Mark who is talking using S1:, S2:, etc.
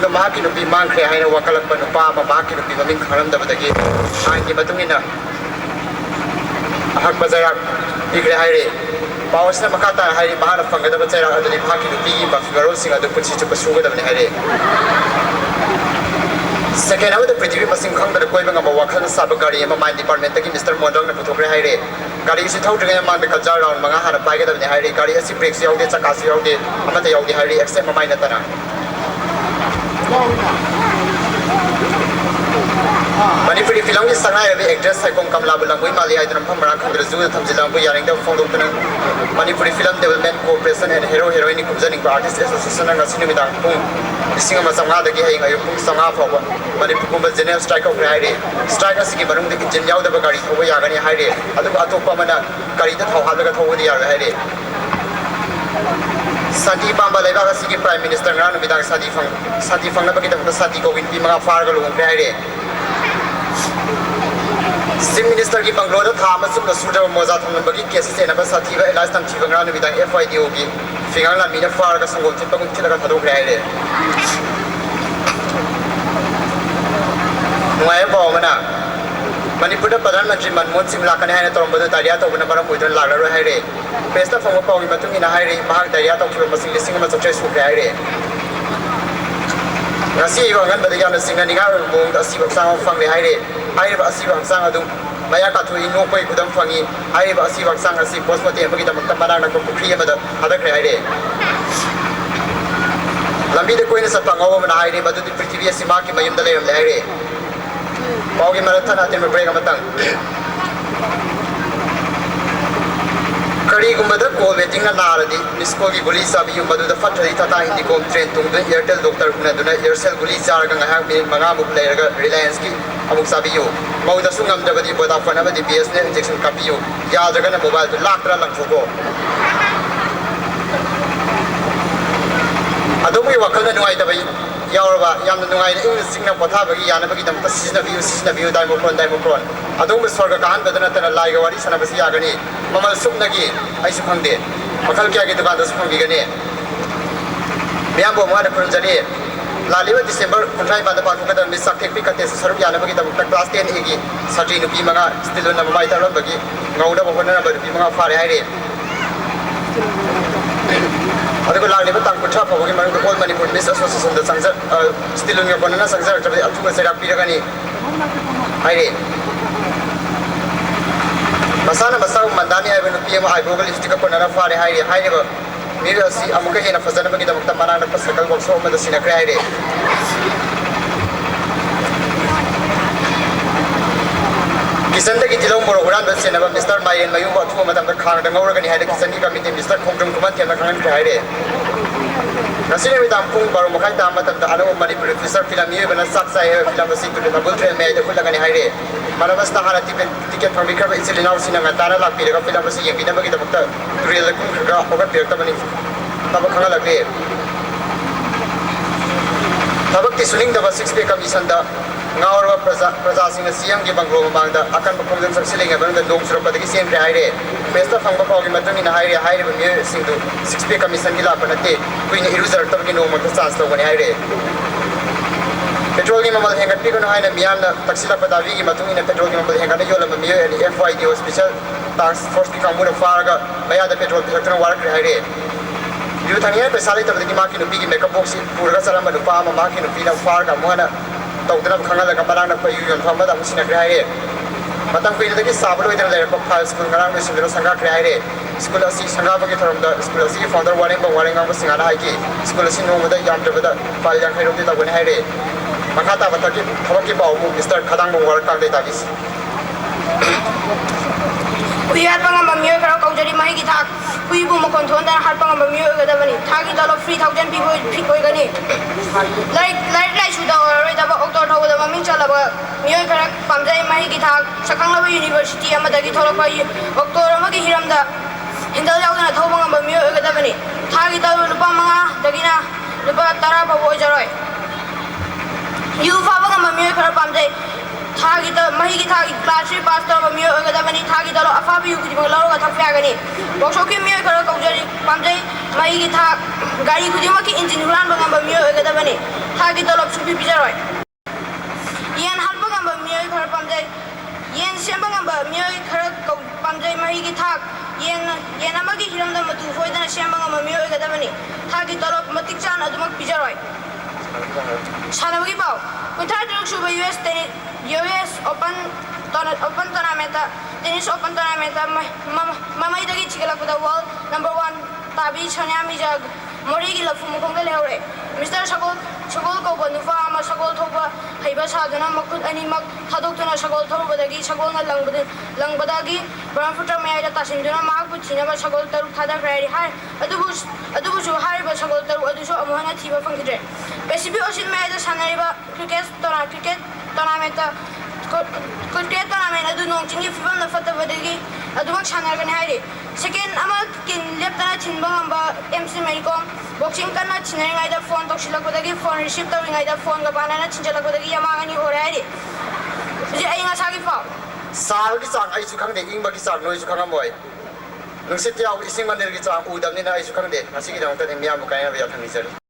S1: ꯃꯇꯨꯡꯗ ꯃꯍꯥꯛꯀꯤ ꯅꯨꯄꯤ ꯃꯥꯡꯈ꯭ꯔꯦ ꯍꯥꯏꯅ ꯋꯥꯀꯠꯂꯛꯄ ꯅꯨꯄꯥ ꯑꯃ ꯃꯍꯥꯛꯀꯤ ꯅꯨꯄꯤ ꯃꯃꯤꯡ ꯈꯪꯂꯝꯗꯕꯗꯒꯤ ꯑꯥꯏꯟꯒꯤ ꯃꯇꯨꯡ ꯏꯟꯅ ꯑꯍꯛꯄ ꯆꯩꯔꯥꯛ ꯄꯤꯈ꯭ꯔꯦ ꯍꯥꯏꯔꯤ ꯄꯥꯎ ꯑꯁꯤꯅ ꯃꯈꯥ ꯇꯥꯅ ꯍꯥꯏꯔꯤ ꯃꯍꯥꯛꯅ ꯐꯪꯒꯗꯕ ꯆꯩꯔꯥꯛ ꯑꯗꯨꯗꯤ ꯃꯍꯥꯛꯀꯤ ꯅꯨꯄꯤꯒꯤ ꯃꯔꯣꯜꯁꯤꯡ ꯑꯗꯨ ꯄꯨꯟꯁꯤ ꯆꯨꯞꯄ ꯁꯨꯒꯗꯕꯅꯤ ꯍꯥꯏꯔꯤ ꯁꯦꯀꯦꯟ ꯑꯃꯗ ꯄ꯭ꯔꯤꯊꯤꯕꯤ ꯃꯁꯤꯡ ꯈꯪꯗꯅ ꯀꯣꯏꯕ ꯉꯝꯕ ꯋꯥꯈꯜꯅ ꯁꯥꯕ ꯒꯥꯔꯤ ꯑꯃ ꯃꯥꯏꯟ ꯗꯤꯄꯥꯔꯠꯃꯦꯟꯇꯒꯤ ꯃꯤꯁꯇꯔ ꯃꯣꯟꯗ꯭ꯔꯪꯅ ꯄꯨꯊꯣꯛꯈ꯭ꯔꯦ ꯍꯥꯏꯔꯤ ꯒꯥꯔꯤ ꯑꯁꯤ ꯊꯧꯗ꯭ꯔꯤꯉꯩ ꯃꯃꯥꯡꯗ ꯀꯜꯆꯔ ꯔꯥꯎꯟ 5 ꯍꯥꯟꯅ ꯄꯥꯏꯒꯗꯕꯅꯤ ꯍꯥꯏꯔꯤ ꯒꯥꯔꯤ ꯑꯁꯤ ꯕ꯭ꯔꯦꯛꯁꯨ ꯌꯥꯎꯗꯦ ꯆꯀꯥꯁꯨ ꯌꯥꯎꯗꯦ ꯑꯃꯠꯇ ꯌꯥꯎꯗꯦ ꯍꯥꯏꯔꯤ ꯑꯦꯛꯁꯦꯞ ꯃꯃꯥꯏ ꯅꯠꯇꯅ Manipuri film की संगाई रवि एक्ट्रेस साइकों कमला बुलंगुई माली आइदरम फम मरांग खंद्र जुल थमजिलांगु यारिंगदा फोंदोक्तन Manipuri Film Development Corporation and Hero Heroine Kumjaning Artist Association ng sinimidang pung ising masanga dagi hay ngayon pung sanga fawa Manipur kumba general strike of Haire strike asigi barung de jin yaw da bagari thoba yagani Haire adu atopa mana gari da thau halaga thoba di yar Haire Sati Bamba Leva asigi Prime Minister ngran bidang Sati fang na bagita Sati ko winpi mga farga lung Haire Chief Minister की बंगलोर थाम सुबह सुबह मोजा थम बगी case से नबा साथी व इलाज तम थीबंगरा निबिदांग FIDO की फिंगांग ला मीना फार का संगोल चिप पंग चिलगा थदोक रहे रे नुआय बावमना मणिपुर प्रधानमंत्री मनमोहन सिंह लाकने है तोरंबदु दारिया तोबना बरम पुइदन लागरो है रे पेस्टा फंग पावगी मतुंग इना है रे महाग दारिया तोखिबा मसिंग लिसिंग मा चोचे सु है रे ngasi wangan badaya na singa ninga mong asi baksang fang le haire haire ba asi baksang adum maya ka thui no koi kudam fangi haire ba asi baksang asi postmortem bagi da makta mana na ko pukri amada hadak le haire lambi de koina sa pangaw mana haire badu di prithvi asi ma ki mayum da le haire pawgi marathon atin me break amatang कड़ी गुम्बद call waiting ना नारदी मिसको की गुली साबी यु मधुद फटरी तथा Hindi com train तुंग Airtel doctor उना Aircel गुली चार का ngahak minute manga muk leiraga reliance की amuk sabi yu mauda sungam jabadi vodafone amadi BSNL injection kapi yu ya jaga na mobile tu lakra langthoko adomi wakal na nuai dabai yauraba yamna nuai ing singna potha bagi yana bagi dam tasina view daimokron adom sorga kahan badana tana laiga wari sanabasi yagani mamal subnagi ai su phangde makal kya ki dukan da su phangi gani miyam bo mwana kurjani laliba December 19 banda pa ko da misak tek pi kate sarup yana bagi dam class 10 egi sati nupi manga still na mobile taron bagi ngauda bo hona ba nupi manga fare haire अदुगो लागले बतंग कुठा फबोगी मरु all Manipur miss association the Sanjar still उन योकोना संजर तबे अथुगो सेरा पिरगनी हाइरे मसाना मसाउ मंदानी आइबो नुपीम आइबोगल lipstick कोना फारे हाइरे हाइरे मेरे असि अमुक हेना फजन बगी दमक मना न सकल बॉक्स ओम द सिना क्रे हाइरे किसन की जिलों बोरो हुरान बस सेना मिस्टर मायन मयु अथु मतम का खांग दंगौरगनी हाइरे किसन की कमिटी मिस्टर खोंग्रम कुमार केना खांग के हाइरे नसिने मिदाम पुंग बारो मखाइ ता मतम ता अनो मणिपुर फिसर फिल्म ये बना सक्सा है फिल्म बसी तु डबल ट्रेन में दखु लगनी हाइरे मानवस ता हारा टिकट फमी खब इसिलिनाउ सिना तारा लाख पिरगा फिल्म बसी ये बिना बगी दमक रियल कुन खगा होगा पिरता बनी तब खंगा लगे तबक ति सुनिंग दबा 6 पे कमीशन दा ngawra praja sing CM ki bangro mangda akan proposal sakseling abang da dong sura padagi CM re haire pesta phangba pawgi matang ina haire ba me sing do 6 pe commission ki la panate kuina iruzer tab ki no ma chance to bani haire petrol ki mamal hengat pi kono haina miyam na taksila padawi ki matung ina petrol ki mamal hengat yola ma me ani FIDO special task force ki kamura farga maya da petrol sector warak re haire yu thania pesa le tab ki ma ki no pi ki makeup box pura sala ma pa ma ki no pi na farga mohana तौदना खंगा लगा belong न पयु यन फम दा मुसिना grey हाइरे मतम कुइन दगी साबलो इदर ले को file school गरांग में सिंगरो संगा grey हाइरे school असि संगा बगे थरम दा स्कूल असि फाउंडर वारिंग गा सिंगा ना हाइकी स्कूल असि नो मदा याम दबदा फाइल जां खैरो ते तगने हाइरे मखाता बता की खबर की बाउ मिस्टर खदांग बंग वर कांग दे ताबिस
S2: उयार पंगम बमियो करा कौजरी माही की थाक कुइबु मकोन थोंदा हार पंगम बमियो गदबनी थागी दलो 3000 पी होय गनी लाइक सुदा और दबा ऑक्टोबर थोदा ममिन चलाबा मियो करा पामजाई माही की थाक सखंगलाबा यूनिवर्सिटी अमदगी थोलपा ऑक्टोबर अमगी हिरमदा हिंदल यावदना थोबंगम बमियो गदबनी थागी दलो रुपा मंगा दगिना रुपा 10 फबो जरोय यू फाबंगम बमियो करा पामजाई थागी द मही की थागी क्लास 3 पास तब मियो गदबनी थागी दलो अफाबी यु की बंगलारो का थफयागनी बॉक्सो की मियो करा कौजरी पामजाई ꯃꯩꯒꯤ ꯊꯥꯛ ꯒꯥꯔꯤ ꯈꯨꯗꯤꯡꯃꯛꯀꯤ ꯏꯟꯖꯤꯟ ꯍꯨꯔꯥꯟꯕ ꯉꯝꯕ ꯃꯤꯑꯣꯏ ꯑꯣꯏꯒꯗꯕꯅꯤ ꯊꯥꯒꯤ ꯇꯣꯂꯣꯞ ꯁꯨꯡꯄꯤ ꯄꯤꯖꯔꯣꯏ ꯌꯦꯟ ꯍꯥꯠꯄ ꯉꯝꯕ ꯃꯤꯑꯣꯏ ꯈꯔ ꯄꯥꯝꯖꯩ ꯌꯦꯟ ꯁꯦꯝꯕ ꯉꯝꯕ ꯃꯤꯑꯣꯏ ꯈꯔ ꯄꯥꯝꯖꯩ ꯃꯍꯩꯒꯤ ꯊꯥꯛ ꯌꯦꯟ ꯑꯃꯒꯤ ꯍꯤꯔꯝꯗ ꯃꯇꯨ ꯐꯣꯏꯗꯅ ꯁꯦꯝꯕ ꯉꯝꯕ ꯃꯤꯑꯣꯏ ꯑꯣꯏꯒꯗꯕꯅꯤ ꯊꯥꯒꯤ ꯇꯣꯂꯣꯞ ꯃꯇꯤꯛ ꯆꯥꯅ ꯑꯗꯨꯃꯛ ꯄꯤꯖꯔꯣꯏ ꯁꯥꯟꯅꯕꯒꯤ ꯄꯥꯎ 63 ꯁꯨꯕ US Open tournament tennis Open tournament ꯃꯃꯩꯗꯒꯤ ꯊꯤꯒꯠꯂꯛꯄꯗ world number 1 ꯇꯥꯕꯤ ꯁꯣꯅꯤꯌꯥ ꯃꯤꯔꯖꯥ ꯃꯣꯔꯦꯒꯤ ꯂꯐꯨ ꯃꯈꯣꯡꯗ ꯂꯩꯍꯧꯔꯦ ꯃꯤꯁꯇꯔ ꯁꯒꯣꯜ ꯀꯧꯕ ꯅꯨꯄꯥ ꯑꯃ ꯁꯒꯣꯜ ꯊꯧꯕ ꯍꯩꯕ ꯁꯥꯗꯨꯅ ꯃꯈꯨꯠ ꯑꯅꯤꯃꯛ ꯊꯥꯗꯣꯛꯇꯨꯅ ꯁꯒꯣꯜ ꯊꯧꯔꯨꯕꯗꯒꯤ ꯁꯒꯣꯜꯅ ꯂꯪꯕꯗꯒꯤ ꯕ꯭ꯔꯍ꯭ꯃꯄꯨꯇ꯭ꯔ ꯃꯌꯥꯏꯗ ꯇꯥꯁꯤꯟꯗꯨꯅ ꯃꯍꯥꯛꯄꯨ ꯊꯤꯅꯕ ꯁꯒꯣꯜ 3 ꯊꯥꯗꯈ꯭ꯔꯦ ꯑꯗꯨꯕꯨꯁꯨ ꯍꯥꯏꯔꯤꯕ ꯁꯒꯣꯜ 3 ꯑꯗꯨꯁꯨ ꯑꯃꯨꯛ ꯍꯟꯅ ꯊꯤꯕ ꯐꯪꯈꯤꯗ꯭ꯔꯦ ꯄꯦꯁꯤꯐꯤꯛ ꯑꯣꯁꯤꯟ ꯃꯌꯥꯏꯗ ꯁꯥꯟꯅꯔꯤꯕ ꯀ꯭ꯔꯤꯀꯦꯠ ꯇꯣꯔꯅꯥꯃꯦꯟ ꯑꯗꯨ ꯅꯣꯡ ꯆꯤꯡꯒꯤ ꯐꯤꯕꯝꯅ ꯐꯠꯇꯕꯗꯒꯤ ꯑꯗꯨꯃꯛ ꯁꯥꯟꯅꯒꯅꯤ ꯍꯥꯏꯔꯤ ꯁꯦꯀꯦꯟ ꯑꯃ ꯂꯦꯞꯇꯅ ꯊꯤꯟꯕ ꯉꯝꯕ MC ꯃꯦꯔꯤ ꯀꯣꯝ ꯕꯣꯛꯁꯤꯡ ꯀꯟꯅ ꯊꯤꯟꯅꯔꯤꯉꯩꯗ ꯐꯣꯟ ꯇꯧꯁꯤꯜꯂꯛꯄꯗꯒꯤ ꯐꯣꯟ ꯔꯤꯁꯤꯞ ꯇꯧꯔꯤꯉꯩꯗ ꯐꯣꯟꯒ ꯄꯥꯟꯅꯅ ꯊꯤꯟꯖꯜꯂꯛꯄꯗꯒꯤ ꯌꯥꯃꯥꯡ ꯑꯅꯤ ꯍꯣꯔꯦ ꯍꯥꯏꯔꯤ ꯍꯧꯖꯤꯛ ꯑꯏꯪ ꯑꯁꯥꯒꯤ ꯄꯥꯎ
S1: ꯁꯥꯕꯒꯤ ꯆꯥꯡ ꯑꯩꯁꯨ ꯈꯪꯗꯦ ꯏꯪꯕꯒꯤ ꯆꯥꯡ ꯅꯣꯏꯁꯨ ꯈꯪꯉꯝꯃꯣꯏ ꯅꯨꯡꯁꯤꯠ ꯌꯥꯎꯕ ꯏꯁꯤꯡ ꯃꯅꯤꯜꯒꯤ ꯆꯥꯡ ꯎꯗꯕꯅꯤꯅ ꯑꯩꯁꯨ ꯈꯪꯗꯦ ꯉꯁꯤꯒꯤꯗꯃꯛꯇꯗꯤ ꯃꯤꯌꯥꯝꯕꯨ ꯀꯥꯏꯅꯕ ꯌꯥꯊꯪ ꯅꯤꯖꯔꯤ